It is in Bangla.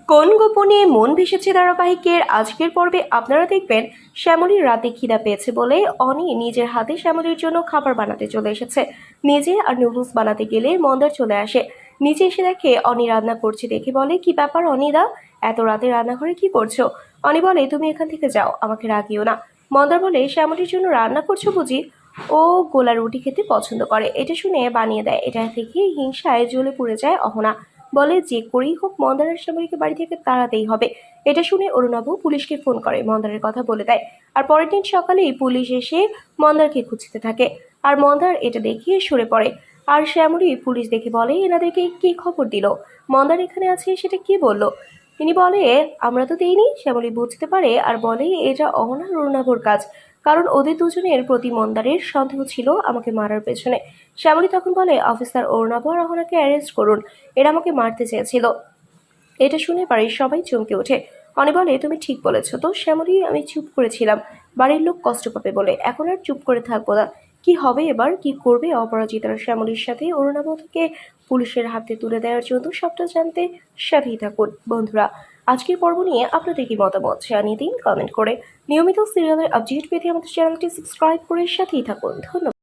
কোন গোপনে মন ভেসেছে ধারাবাহিকের আজকের পর্বে আপনারা দেখবেন শ্যামলীর রাতে খিদা পেয়েছে বলে অনি নিজের হাতে শ্যামলীর জন্য খাবার বানাতে চলে এসেছে। নিজে আর নুডলস বানাতে গেলে মন্দার চলে আসে। নিচে এসে দেখে অনি রান্না করছে, দেখে বলে, কি ব্যাপার অনিদা, এত রাতে রান্নাঘরে কি করছো? অনি বলে, তুমি এখান থেকে যাও, আমাকে রাগিও না। মন্দার বলে, শ্যামলীর জন্য রান্না করছো বুঝি? ও গোলা রুটি খেতে পছন্দ করে, এটা শুনে বানিয়ে দেয়। এটা থেকে হিংসায় জ্বলে পুড়ে যায় অহনা। বলে, যে করেই হোক মন্দারের শ্যামলীকে বাড়ি থেকে তাড়াতেই হবে। এটা শুনে অরুণাভ পুলিশকে ফোন করে, মন্দারের কথা বলে দেয়। আর পরের দিন সকালেই পুলিশ এসে মন্দারকে খুঁজতে থাকে। আর মন্দার এটা দেখে সরে পড়ে। আর শ্যামলী পুলিশ দেখে বলে, এনাদেরকে কি খবর দিল? মন্দার এখানে আছে সেটা কি বললো? তিনি বলে, আমরা তো দেইনি। শ্যামলী বুঝতে পারে আর বলে, এটা অহনার অরুণাভর কাজ, কারণ ওদের দুজনের প্রতি মন্দারের সন্দেহ ছিল আমাকে মারার পেছনে। শ্যামলী তখন বলে, অফিসার অরুণাভ আর অহনাকে অ্যারেস্ট করুন, এরা আমাকে মারতে চেয়েছিল। এটা শুনে বাড়ির সবাই চমকে ওঠে। অনি বলে, তুমি ঠিক বলেছ তো শ্যামলী, আমি চুপ করেছিলাম বাড়ির লোক কষ্ট পাবে বলে, এখন আর চুপ করে থাকবো না। কি হবে এবার, কি করবে অপরাজিতারা শ্যামলীর সাথে অরুণাভকে পুলিশের হাতে তুলে দেওয়ার জন্য? সবটা জানতে সাথেই থাকুন বন্ধুরা। আজকের পর্ব নিয়ে আপনাদের কি মতামত জানিয়ে দিন কমেন্ট করে। নিয়মিত সিরিয়ালের আপডেট পেতে আমাদের চ্যানেলটি সাবস্ক্রাইব করে সাথেই থাকুন। ধন্যবাদ।